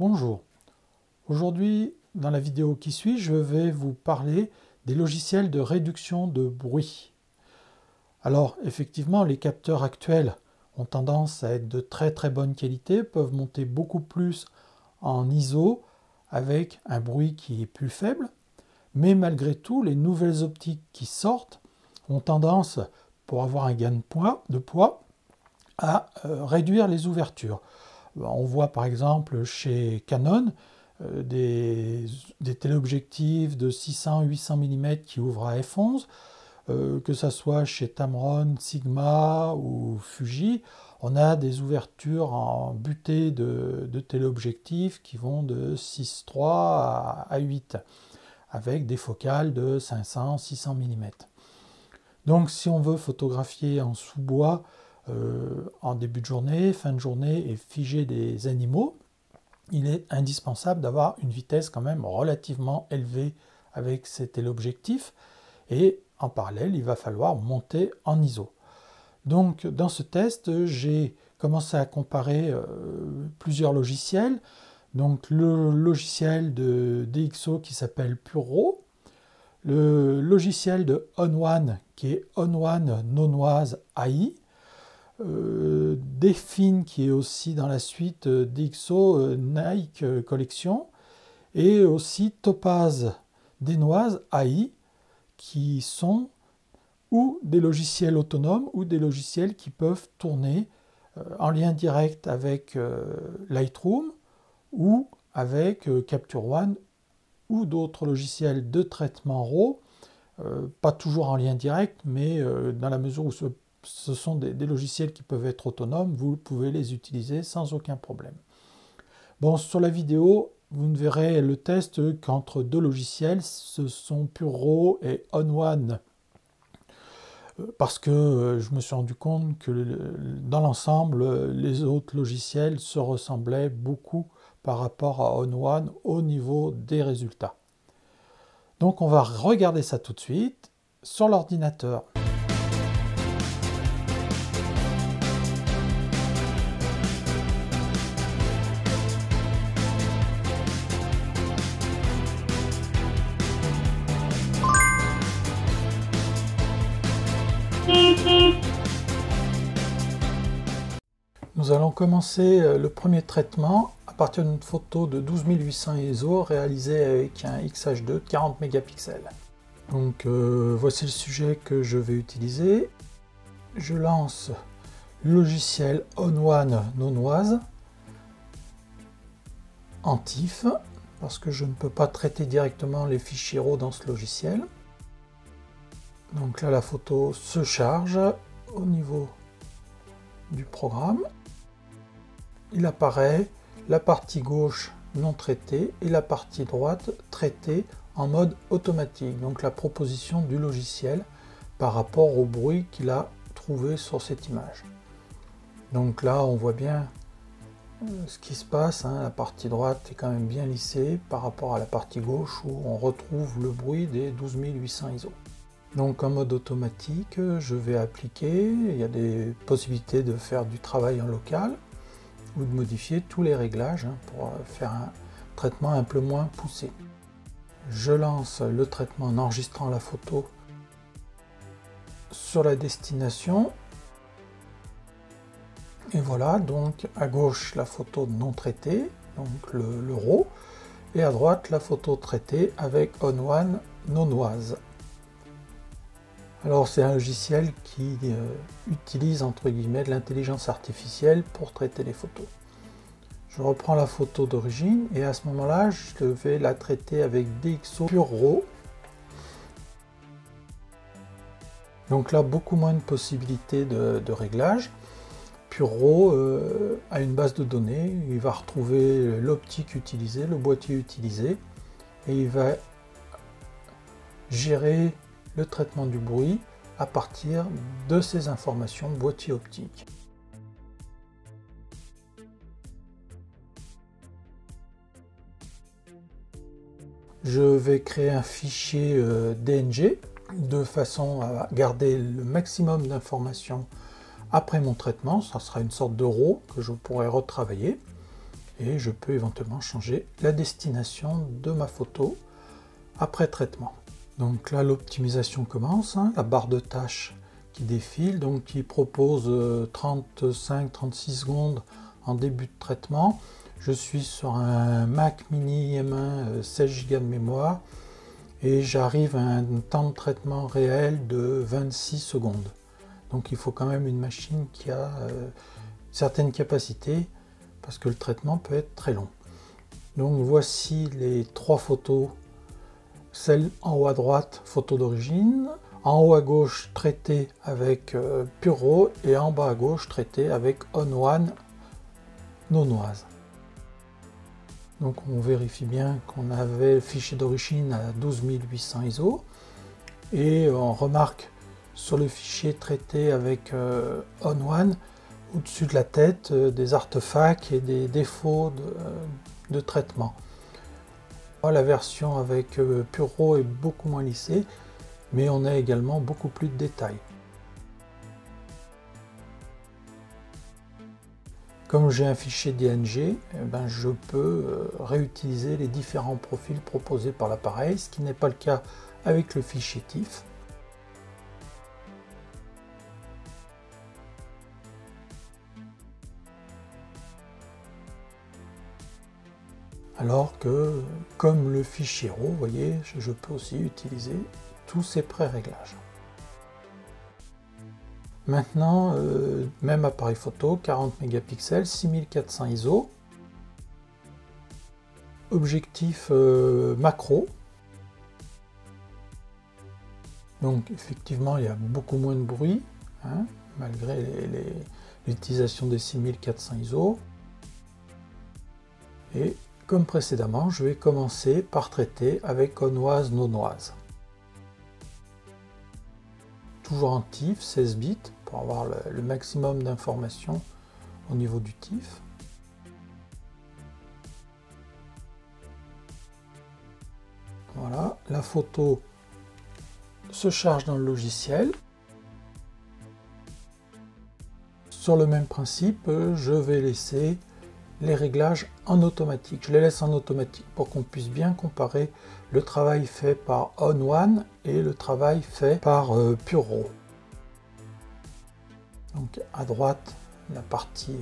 Bonjour, aujourd'hui dans la vidéo qui suit, je vais vous parler des logiciels de réduction de bruit. Alors effectivement, les capteurs actuels ont tendance à être de très bonne qualité, peuvent monter beaucoup plus en ISO avec un bruit qui est plus faible, mais malgré tout, les nouvelles optiques qui sortent ont tendance, pour avoir un gain de poids, à réduire les ouvertures. On voit par exemple chez Canon des téléobjectifs de 600-800 mm qui ouvrent à f11, que ce soit chez Tamron, Sigma ou Fuji, on a des ouvertures en butée de téléobjectifs qui vont de 6.3 à 8, avec des focales de 500-600 mm. Donc si on veut photographier en sous-bois, en début de journée, fin de journée et figer des animaux, il est indispensable d'avoir une vitesse quand même relativement élevée avec ces téléobjectifs et en parallèle il va falloir monter en ISO. Donc dans ce test j'ai commencé à comparer plusieurs logiciels, donc le logiciel de DxO qui s'appelle PureRAW, le logiciel de ON1 qui est ON1 Nonoise AI, Define qui est aussi dans la suite DxO Nike Collection, et aussi Topaz Danoise AI, qui sont ou des logiciels autonomes ou des logiciels qui peuvent tourner en lien direct avec Lightroom ou avec Capture One ou d'autres logiciels de traitement RAW, pas toujours en lien direct, mais dans la mesure où ce sont des logiciels qui peuvent être autonomes, vous pouvez les utiliser sans aucun problème. Bon, sur la vidéo, vous ne verrez le test qu'entre deux logiciels, ce sont PureRAW et ON1, parce que je me suis rendu compte que dans l'ensemble, les autres logiciels se ressemblaient beaucoup par rapport à ON1 au niveau des résultats. Donc on va regarder ça tout de suite sur l'ordinateur. Nous allons commencer le premier traitement à partir d'une photo de 12800 ISO réalisée avec un XH2 de 40 mégapixels. Donc voici le sujet que je vais utiliser. Je lance le logiciel ON1 Nonoise en TIFF parce que je ne peux pas traiter directement les fichiers RAW dans ce logiciel. Donc là la photo se charge au niveau du programme. Il apparaît la partie gauche non traitée et la partie droite traitée en mode automatique. Donc la proposition du logiciel par rapport au bruit qu'il a trouvé sur cette image. Donc là on voit bien ce qui se passe, hein. La partie droite est quand même bien lissée par rapport à la partie gauche où on retrouve le bruit des 12800 ISO. Donc en mode automatique, je vais appliquer, il y a des possibilités de faire du travail en local ou de modifier tous les réglages pour faire un traitement un peu moins poussé. Je lance le traitement en enregistrant la photo sur la destination. Et voilà, donc à gauche la photo non traitée, donc le RAW, et à droite la photo traitée avec ON1 Nonoise. Alors c'est un logiciel qui utilise entre guillemets de l'intelligence artificielle pour traiter les photos. Je reprends la photo d'origine et à ce moment-là je vais la traiter avec DxO PureRAW. Donc là beaucoup moins de possibilités de réglage. PureRAW a une base de données, il va retrouver l'optique utilisée, le boîtier utilisé et il va gérer le traitement du bruit à partir de ces informations boîtier optique. Je vais créer un fichier DNG de façon à garder le maximum d'informations après mon traitement. Ça sera une sorte de RAW que je pourrai retravailler. et je peux éventuellement changer la destination de ma photo après traitement. Donc là l'optimisation commence, hein, la barre de tâches qui défile, donc qui propose 35-36 secondes en début de traitement. Je suis sur un Mac Mini M1 16 Go de mémoire et j'arrive à un temps de traitement réel de 26 secondes. Donc il faut quand même une machine qui a certaines capacités parce que le traitement peut être très long. Donc voici les trois photos. Celle en haut à droite, photo d'origine, en haut à gauche, traité avec Pure Raw, et en bas à gauche, traité avec On1 Nonoise. Donc on vérifie bien qu'on avait le fichier d'origine à 12800 ISO, et on remarque sur le fichier traité avec On1, au-dessus de la tête, des artefacts et des défauts de traitement. La version avec Pure Raw est beaucoup moins lissée, mais on a également beaucoup plus de détails. Comme j'ai un fichier DNG, je peux réutiliser les différents profils proposés par l'appareil, ce qui n'est pas le cas avec le fichier TIFF. Alors que, comme le fichier RAW, vous voyez, je peux aussi utiliser tous ces pré-réglages. Maintenant, même appareil photo, 40 mégapixels, 6400 ISO, objectif macro. Donc effectivement, il y a beaucoup moins de bruit, hein, malgré l'utilisation des 6400 ISO. Et comme précédemment, je vais commencer par traiter avec Onoise Nonoise. Toujours en TIFF, 16 bits, pour avoir le maximum d'informations au niveau du TIFF. Voilà, la photo se charge dans le logiciel. Sur le même principe, je vais laisser les réglages en automatique. Je les laisse en automatique pour qu'on puisse bien comparer le travail fait par On1 et le travail fait par Pure Raw. Donc à droite, la partie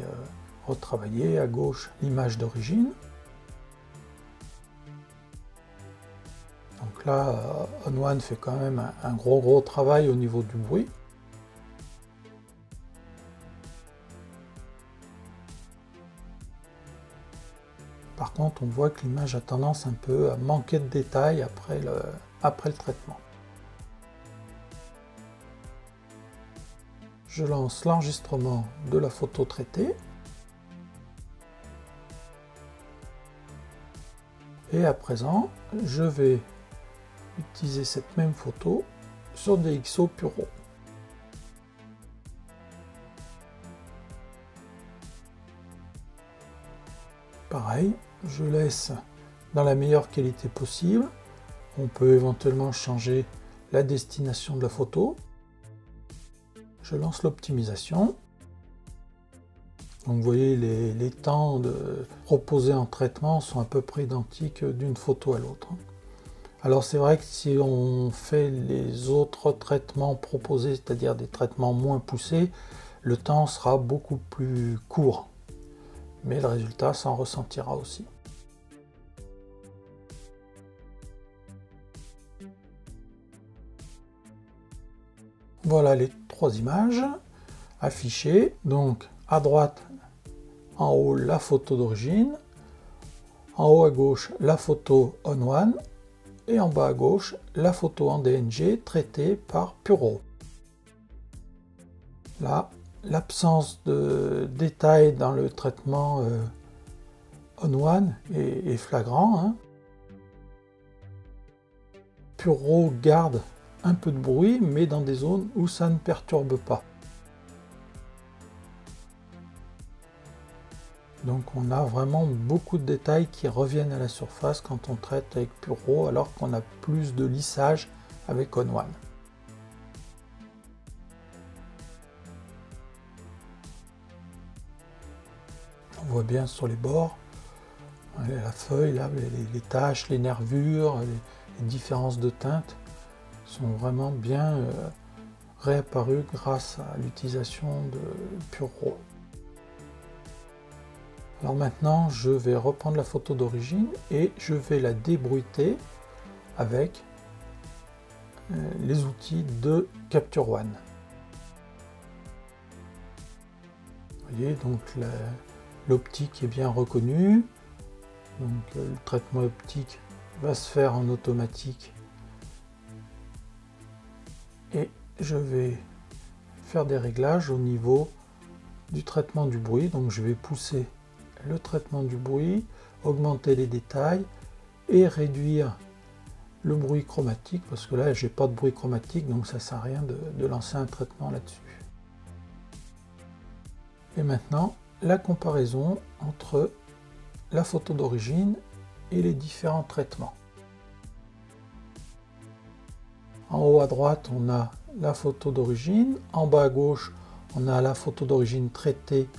retravaillée, à gauche, l'image d'origine. Donc là, On1 fait quand même un gros travail au niveau du bruit. Par contre, on voit que l'image a tendance un peu à manquer de détails après le traitement. Je lance l'enregistrement de la photo traitée. Et à présent, je vais utiliser cette même photo sur DxO Pure Raw. Pareil, je laisse dans la meilleure qualité possible. On peut éventuellement changer la destination de la photo. Je lance l'optimisation. Donc vous voyez, les temps proposés en traitement sont à peu près identiques d'une photo à l'autre. Alors c'est vrai que si on fait les autres traitements proposés, c'est-à-dire des traitements moins poussés, le temps sera beaucoup plus court. Mais le résultat s'en ressentira aussi. Voilà les trois images affichées. Donc à droite, en haut, la photo d'origine, en haut à gauche, la photo On1, et en bas à gauche, la photo en DNG traitée par Pure Raw. Là, l'absence de détails dans le traitement On1 est flagrant. Hein. Pure Raw garde un peu de bruit, mais dans des zones où ça ne perturbe pas. Donc on a vraiment beaucoup de détails qui reviennent à la surface quand on traite avec Pure Raw, alors qu'on a plus de lissage avec On1. On voit bien sur les bords La feuille, là, les taches, les nervures, les différences de teinte sont vraiment bien réapparues grâce à l'utilisation de Pure-RAW. Alors maintenant, je vais reprendre la photo d'origine et je vais la débruiter avec les outils de Capture One. Vous voyez, donc l'optique est bien reconnue. Donc le traitement optique va se faire en automatique. Et je vais faire des réglages au niveau du traitement du bruit. Donc je vais pousser le traitement du bruit, augmenter les détails et réduire le bruit chromatique, parce que là j'ai pas de bruit chromatique, donc ça sert à rien de lancer un traitement là-dessus. Et maintenant la comparaison entre la photo d'origine et les différents traitements. En haut à droite on a la photo d'origine, en bas à gauche on a la photo d'origine traitée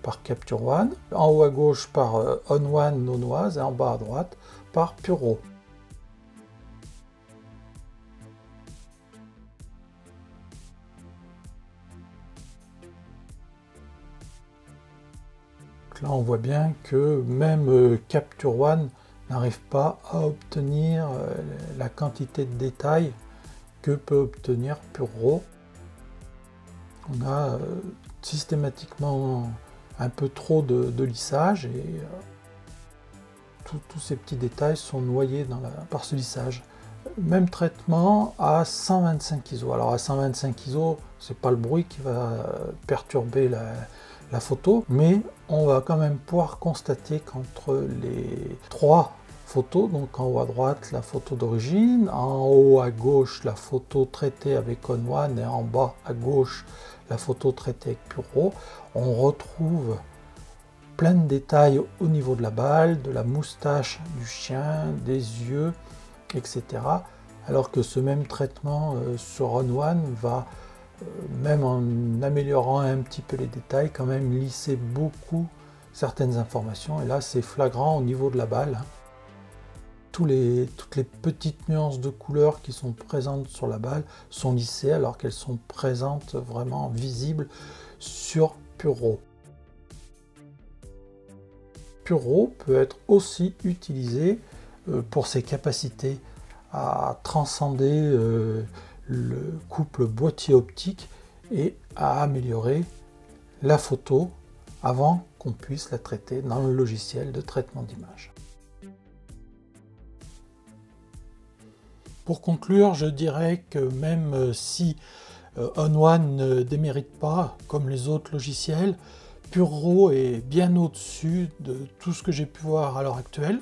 par Capture One, en haut à gauche par On One Nonoise et en bas à droite par Pure-RAW. Là on voit bien que même Capture One n'arrive pas à obtenir la quantité de détails que peut obtenir Pure-RAW. On a systématiquement un peu trop de lissage et tous ces petits détails sont noyés par ce lissage. Même traitement à 125 ISO. Alors à 125 ISO, c'est pas le bruit qui va perturber la photo, mais on va quand même pouvoir constater qu'entre les trois photos, donc en haut à droite la photo d'origine, en haut à gauche la photo traitée avec On One et en bas à gauche la photo traitée avec Pure-RAW, on retrouve plein de détails au niveau de la balle, de la moustache du chien, des yeux, etc. Alors que ce même traitement sur On One va, même en améliorant un petit peu les détails, quand même lisser beaucoup certaines informations. Et là c'est flagrant au niveau de la balle. Toutes les petites nuances de couleurs qui sont présentes sur la balle sont lissées alors qu'elles sont présentes vraiment visibles sur Pure-RAW. Pure-RAW peut être aussi utilisé pour ses capacités à transcender le couple boîtier optique et à améliorer la photo avant qu'on puisse la traiter dans le logiciel de traitement d'image. Pour conclure, je dirais que même si On One ne démérite pas comme les autres logiciels, Pure-RAW est bien au-dessus de tout ce que j'ai pu voir à l'heure actuelle.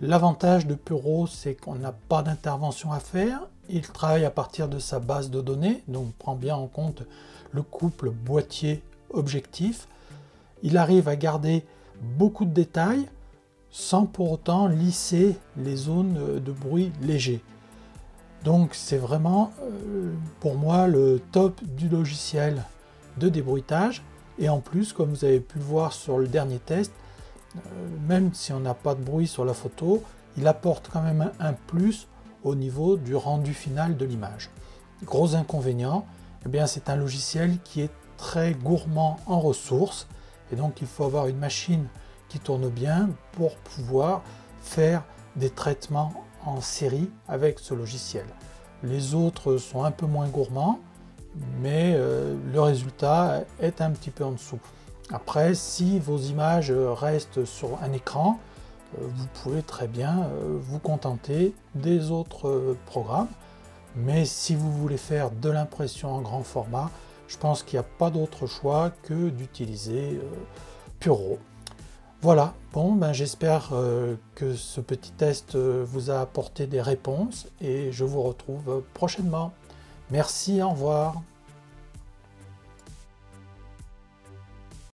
L'avantage de Pure-RAW, c'est qu'on n'a pas d'intervention à faire. Il travaille à partir de sa base de données, donc prend bien en compte le couple boîtier-objectif. Il arrive à garder beaucoup de détails sans pour autant lisser les zones de bruit léger. Donc c'est vraiment pour moi le top du logiciel de débruitage. Et en plus, comme vous avez pu le voir sur le dernier test, même si on n'a pas de bruit sur la photo, il apporte quand même un plus au niveau du rendu final de l'image. Gros inconvénient, eh bien c'est un logiciel qui est très gourmand en ressources et donc il faut avoir une machine qui tourne bien pour pouvoir faire des traitements en série avec ce logiciel. Les autres sont un peu moins gourmands, mais le résultat est un petit peu en dessous. Après, si vos images restent sur un écran, vous pouvez très bien vous contenter des autres programmes. Mais si vous voulez faire de l'impression en grand format, je pense qu'il n'y a pas d'autre choix que d'utiliser Pure-RAW. Voilà, bon, ben, j'espère que ce petit test vous a apporté des réponses et je vous retrouve prochainement. Merci, au revoir.